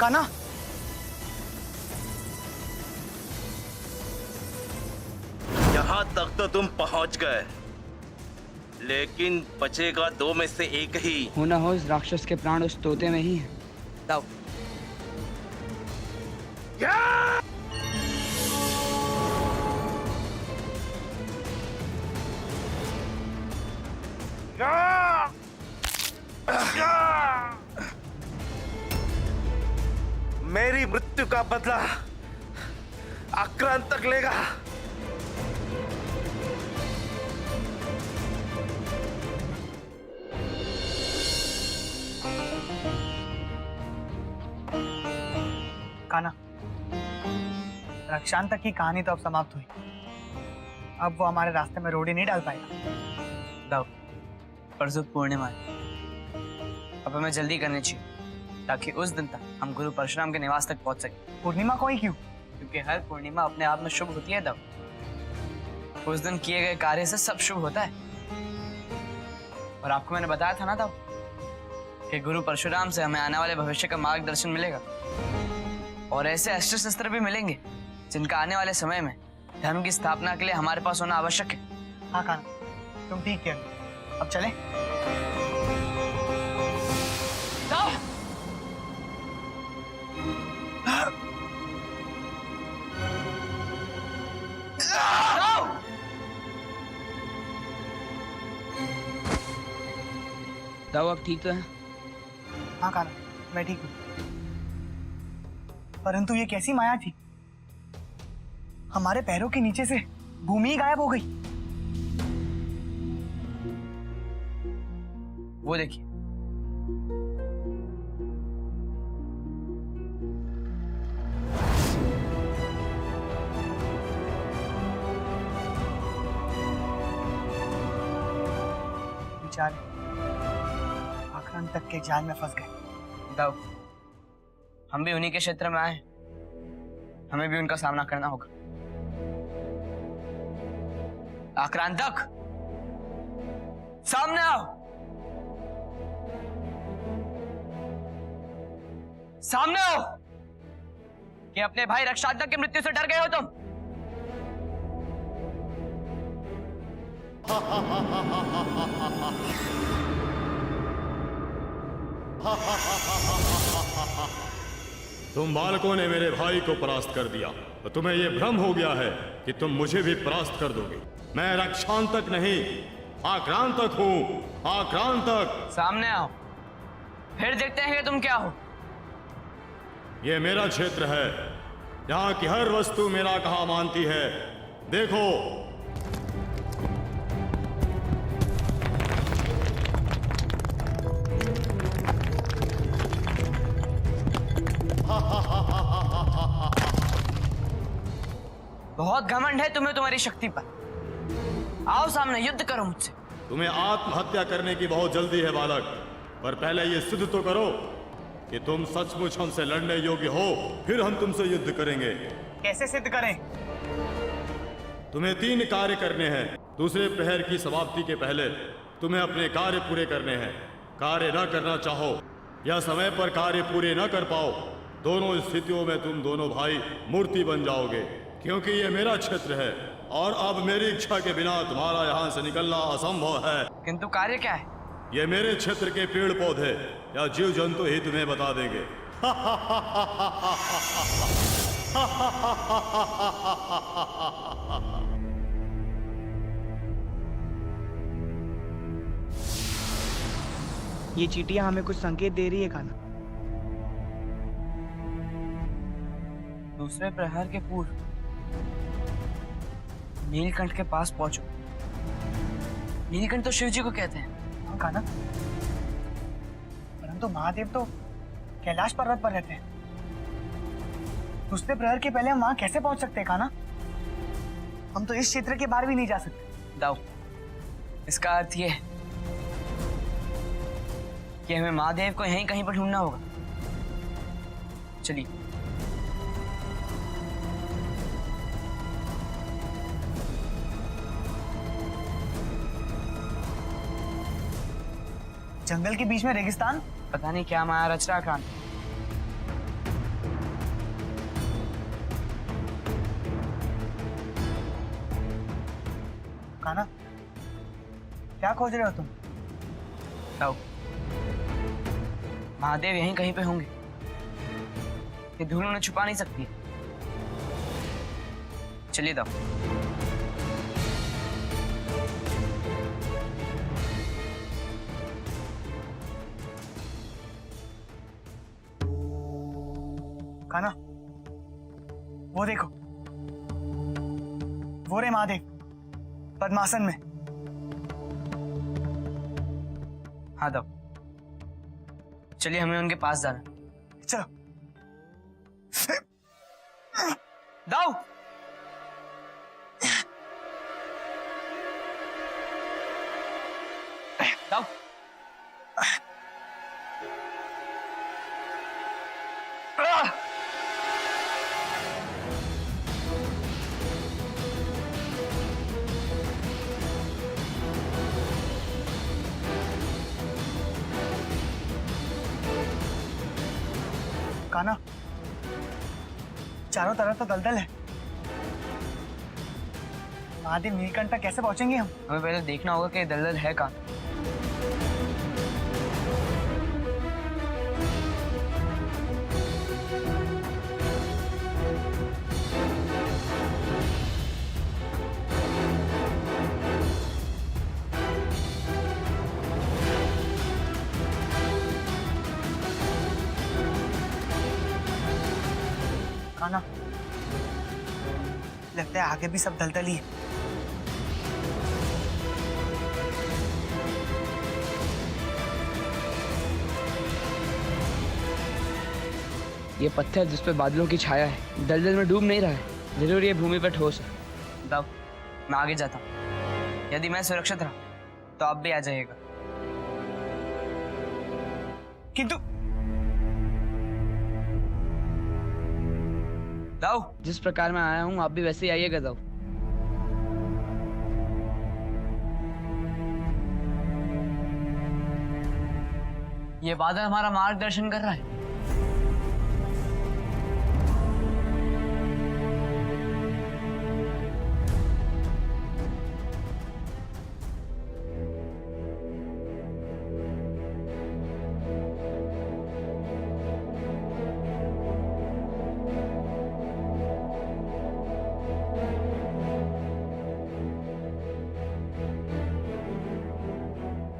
कान्हा, यहाँ तक तो तुम पहुंच गए, लेकिन बचेगा दो में से एक ही। होना हो इस राक्षस के प्राण उस तोते में ही है। दाव। मेरी मृत्यु का बदला आक्रांत तक लेगा। कान्हा, रक्षांतक की कहानी तो अब समाप्त हुई। अब वो हमारे रास्ते में रोड़ी नहीं डाल पाएगा। दाव, परसों पूर्णिमा है, अब हमें जल्दी करनी चाहिए ताकि उस दिन तक हम गुरु परशुराम के निवास तक पहुंच सके। पूर्णिमा को ही क्यों? क्योंकि हर पूर्णिमा अपने आप में शुभ होती है दाव। उस दिन किए गए कार्य से सब शुभ होता है। और आपको मैंने बताया था ना दाव कि गुरु परशुराम से हमें आने वाले भविष्य का मार्गदर्शन मिलेगा और ऐसे अस्त्र शस्त्र भी मिलेंगे जिनका आने वाले समय में धर्म की स्थापना के लिए हमारे पास होना आवश्यक है। हाँ कान्हा, तुम ठीक कह रहे हो। अब चलें? दाव, अब ठीक तो है? हाँ कान्हा, मैं ठीक हूँ। परंतु ये कैसी माया थी? हमारे पैरों के नीचे से भूमि ही गायब हो गई। वो देखिए, बेचारे आक्रांतक के जाल में फंस गए। दाव, हम भी उन्हीं के क्षेत्र में आए, हमें भी उनका सामना करना होगा। आक्रांतक, सामने आओ, सामने आओ। कि अपने भाई रक्षांतक की मृत्यु से डर गए हो तुम? तुम बालकों ने मेरे भाई को परास्त कर दिया तो तुम्हें यह भ्रम हो गया है कि तुम मुझे भी परास्त कर दोगे। मैं रक्षांतक नहीं, आक्रांतक हूं, आक्रांतक। सामने आओ, फिर देखते हैं कि तुम क्या हो। यह मेरा क्षेत्र है, यहाँ की हर वस्तु मेरा कहा मानती है। देखो, बहुत घमंड है तुम्हें तुम्हारी शक्ति पर। आओ सामने, युद्ध करो मुझसे। तुम्हें आत्महत्या करने की बहुत जल्दी है बालक, पर पहले ये सिद्ध तो करो कि तुम सचमुच हमसे लड़ने योग्य हो, फिर हम तुमसे युद्ध करेंगे। कैसे सिद्ध करें? तुम्हें 3 कार्य करने हैं। दूसरे प्रहर की समाप्ति के पहले तुम्हें अपने कार्य पूरे करने हैं। कार्य न करना चाहो या समय पर कार्य पूरे न कर पाओ, दोनों स्थितियों में तुम दोनों भाई मूर्ति बन जाओगे, क्योंकि ये मेरा क्षेत्र है और अब मेरी इच्छा के बिना तुम्हारा यहाँ से निकलना असंभव है। किंतु कार्य क्या है? ये मेरे क्षेत्र के पेड़ पौधे या जीव जंतु ही तुम्हें बता देंगे। ये चींटियां हमें कुछ संकेत दे रही है कान्हा। दूसरे प्रहर के पूर्व नीलकंठ के पास पहुंचो। नीलकंठ तो शिव जी को कहते हैं। हाँ कान्हा, परंतु महादेव तो कैलाश पर्वत पर रहते हैं। दूसरे प्रहर के पहले हम वहां कैसे पहुंच सकते हैं कान्हा? हम तो इस क्षेत्र के बाहर भी नहीं जा सकते। दाऊ, इसका अर्थ ये है कि हमें महादेव को यहीं कहीं पर ढूंढना होगा। चलिए। जंगल के बीच में रेगिस्तान? पता नहीं क्या माया रच रहा कान। क्या खोज रहे हो तुम? दाऊ, महादेव यहीं कहीं पे होंगे। ये धूल उन्हें छुपा नहीं सकती। चलिए दाऊ। कान्हा, वो देखो, वो रे महादेव पद्मासन में। हाँ दाऊ, चलिए हमें उनके पास जाना। चलो। दाऊ, दाऊ, कान्हा, चारों तरफ तो दलदल है। महादेव नीलकंठ तक कैसे पहुंचेंगे हम? हमें पहले देखना होगा कि दलदल है कहाँ। कान्हा, लगता है आगे भी सब दलदल ही है। ये पत्थर जिस पे बादलों की छाया है दलदल में डूब नहीं रहा है, जरूर ये भूमि पर ठोस है। दाऊ, मैं आगे जाता हूँ। यदि मैं सुरक्षित रहा तो आप भी आ जाइएगा। किंतु दाऊ, जिस प्रकार मैं आया हूँ आप भी वैसे ही आइएगा दाऊ। ये बादल हमारा मार्गदर्शन कर रहा है।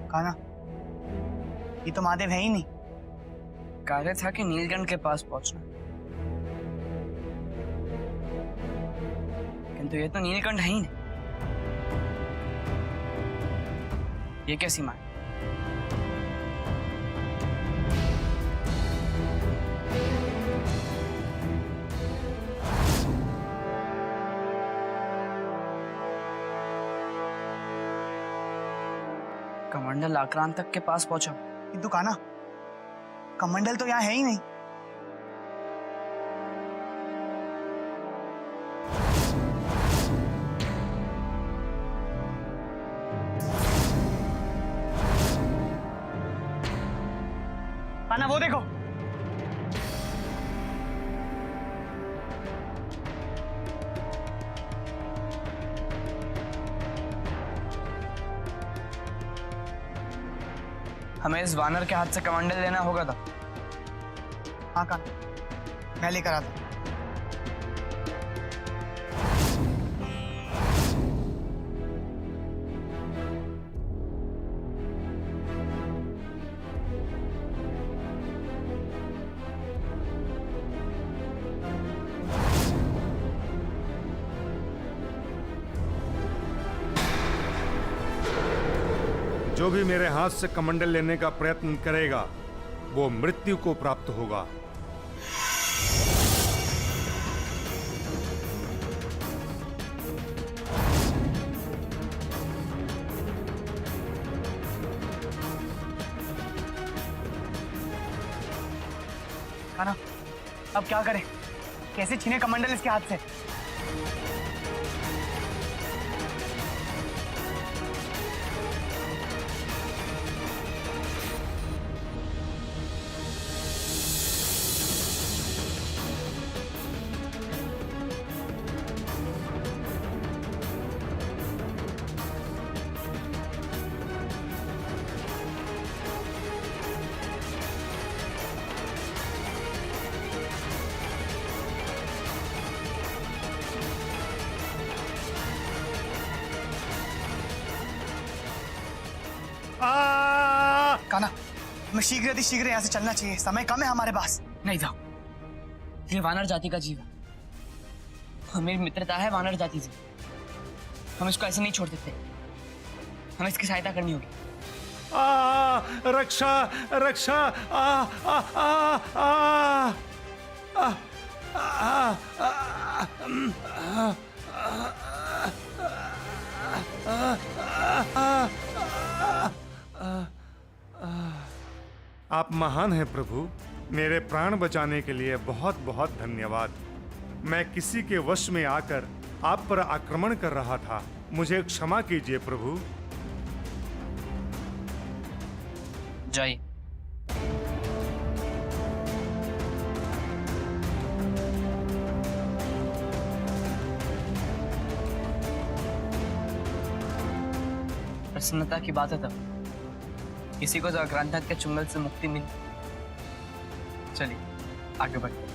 कान्हा, ये तो महादेव है ही नहीं। कार्य था कि नीलकंठ के पास पहुंचना, किंतु ये तो नीलकंठ है ही नहीं। ये कैसी माँ? कमंडल आक्रांतक के पास पहुंचा। किंतु कान्हा, कमंडल तो यहाँ है ही नहीं। कान्हा, वो देखो। हमें इस वानर के हाथ से कमंडल लेना होगा था। हाँ कान्हा, मैं लेकर आता हूं। जो भी मेरे हाथ से कमंडल लेने का प्रयत्न करेगा वो मृत्यु को प्राप्त होगा। कान्हा, अब क्या करें? कैसे छीने कमंडल इसके हाथ से? काना, हमें शीघ्र यहाँ से चलना चाहिए, समय कम है हमारे पास। नहीं जाओ, ये वानर जाति का जीव है और मेरी मित्रता है वानर जाति से। हम इसको ऐसे नहीं छोड़ सकते, हमें इसकी सहायता करनी होगी। रक्षा रक्षा आ आ आ आ आ आप महान हैं प्रभु, मेरे प्राण बचाने के लिए बहुत बहुत धन्यवाद। मैं किसी के वश में आकर आप पर आक्रमण कर रहा था, मुझे क्षमा कीजिए प्रभु। जाइए। प्रसन्नता की बात है तब किसी को तो आक्रांता के चुंगल से मुक्ति मिली। चलिए आगे बढ़ते।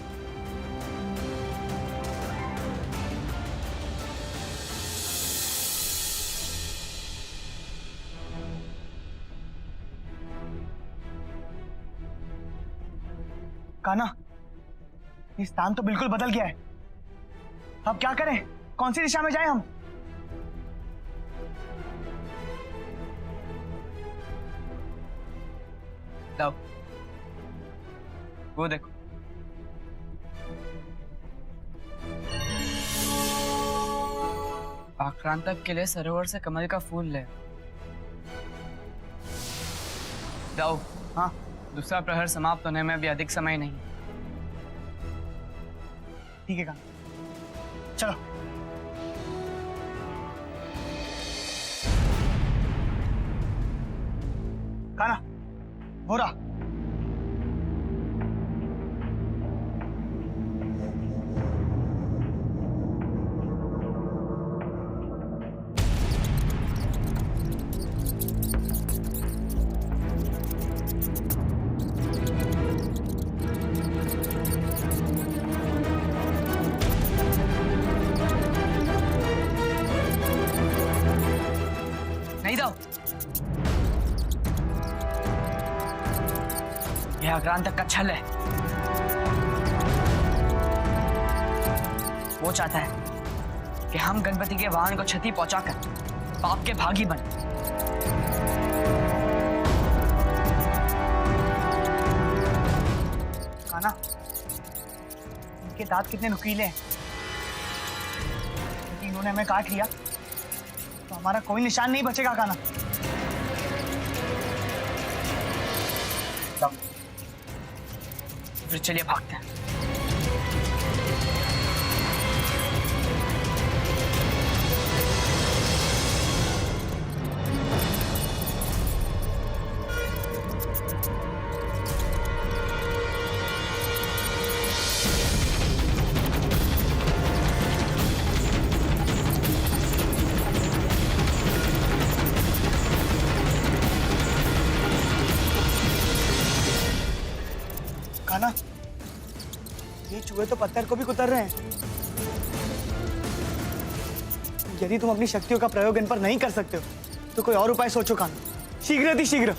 काना, ये स्थान तो बिल्कुल बदल गया है। अब क्या करें? कौन सी दिशा में जाएं हम? लाओ, वो देखो। आक्रांतक के लिए सरोवर से कमल का फूल ले। जाओ। हाँ, दूसरा प्रहर समाप्त होने में भी अधिक समय नहीं। ठीक है काना, चलो। काना, वो रहा। नहीं जाओ। यह आक्रांतक का छल है। वो चाहता है कि हम गणपति के वाहन को क्षति पहुंचाकर पाप के भागी बने। काना, इनके दांत कितने नुकीले हैं। यदि इन्होंने हमें काट लिया तो हमारा कोई निशान नहीं बचेगा काना। फिर चलिए भागते हैं। काना, ये चूहे तो पत्थर को भी कुतर रहे हैं। यदि तुम अपनी शक्तियों का प्रयोग इन पर नहीं कर सकते हो तो कोई और उपाय सोचो काना, शीघ्र।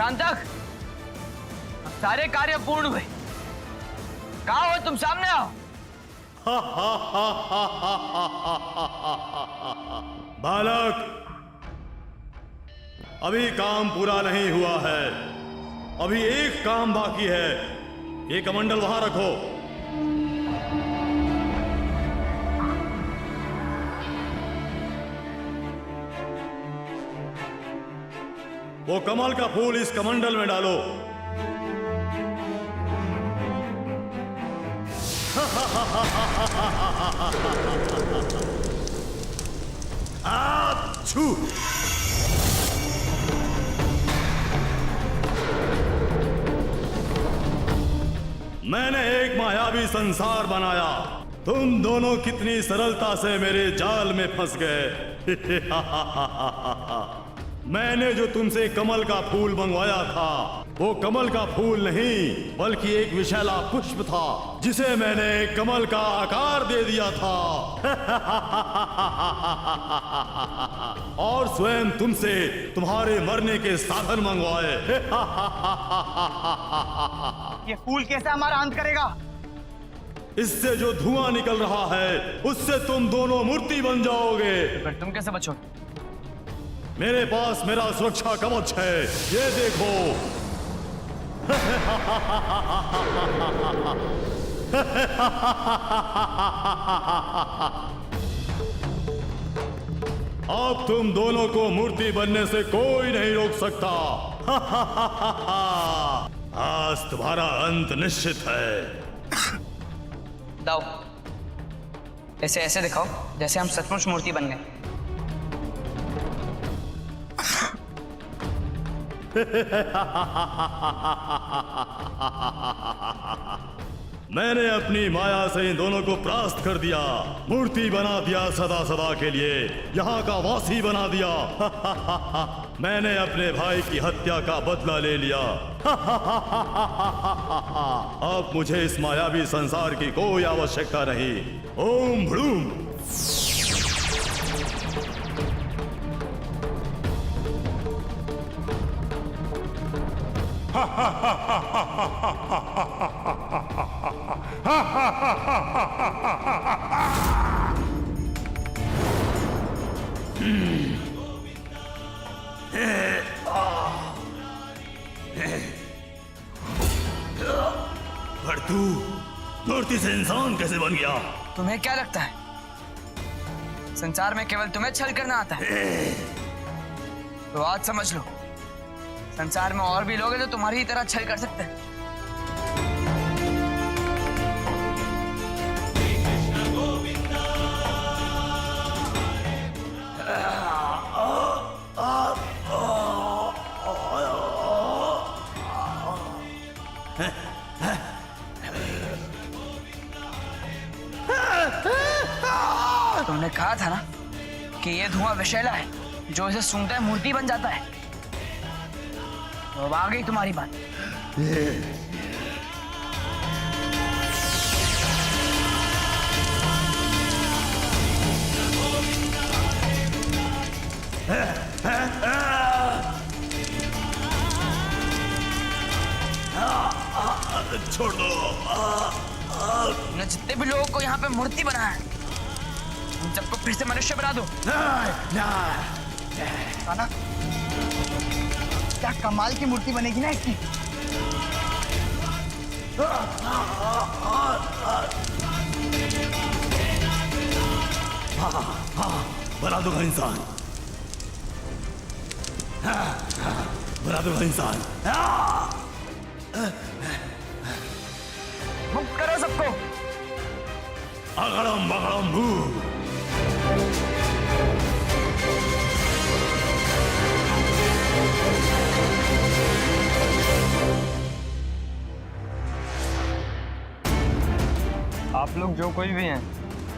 शांतक, अब सारे कार्य पूर्ण हुए। कहाँ हो तुम? सामने आओ। बालक, अभी काम पूरा नहीं हुआ है। अभी एक काम बाकी है। ये कमंडल वहां रखो। वो कमल का फूल इस कमंडल में डालो। छू। मैंने एक मायावी संसार बनाया। तुम दोनों कितनी सरलता से मेरे जाल में फंस गए। मैंने जो तुमसे कमल का फूल मंगवाया था, वो कमल का फूल नहीं बल्कि एक विशैला पुष्प था, जिसे मैंने कमल का आकार दे दिया था। और स्वयं तुमसे तुम्हारे मरने के साधन मंगवाए। ये फूल कैसे हमारा अंत करेगा? इससे जो धुआं निकल रहा है, उससे तुम दोनों मूर्ति बन जाओगे। पर तुम कैसे बचोगे? मेरे पास मेरा सुरक्षा कवच है, ये देखो। अब तुम दोनों को मूर्ति बनने से कोई नहीं रोक सकता। आज तुम्हारा अंत निश्चित है। दाओ, ऐसे ऐसे दिखाओ जैसे हम सचमुच मूर्ति बन गए। मैंने अपनी माया से इन दोनों को परास्त कर दिया, मूर्ति बना दिया, सदा सदा के लिए यहाँ का वासी बना दिया। मैंने अपने भाई की हत्या का बदला ले लिया। अब मुझे इस मायावी संसार की कोई आवश्यकता नहीं। ओम भ्रूम। पर तू मूर्ति से इंसान कैसे बन गया? तुम्हें क्या लगता है संसार में केवल तुम्हें छल करना आता है? तो आज समझ लो, संसार में और भी लोग हैं जो तुम्हारी ही तरह छल कर सकते हैं। तुमने कहा था ना कि ये धुआं विषैला है, जो इसे सूंघता है मूर्ति बन जाता है। तो अब आ गई तुम्हारी बात। छोड़ दो। तुमने जितने भी लोगों को यहाँ पे मूर्ति बनाया है, उन सबको फिर से मनुष्य बना दो। कान्हा, क्या कमाल की मूर्ति बनेगी ना इसकी। बना दूंगा इंसान, बना दूंगा इंसान। मुक्त करो सबको। अगड़म बगड़म भू। आप लोग जो कोई भी हैं,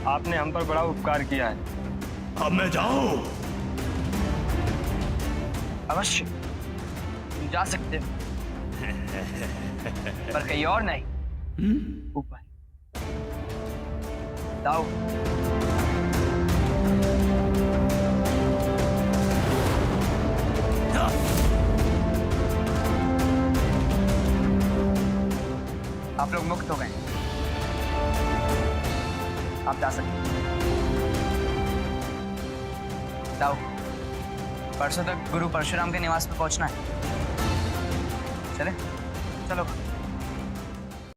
आपने हम पर बड़ा उपकार किया है। अब मैं जाऊं? अवश्य तुम जा सकते हो, पर कहीं और नहीं। ऊपर दाऊ। आप लोग मुक्त हो गए। आप जा सकते हैं। दाऊ, परसों तक गुरु परशुराम के निवास पे पहुंचना है। चले? चलो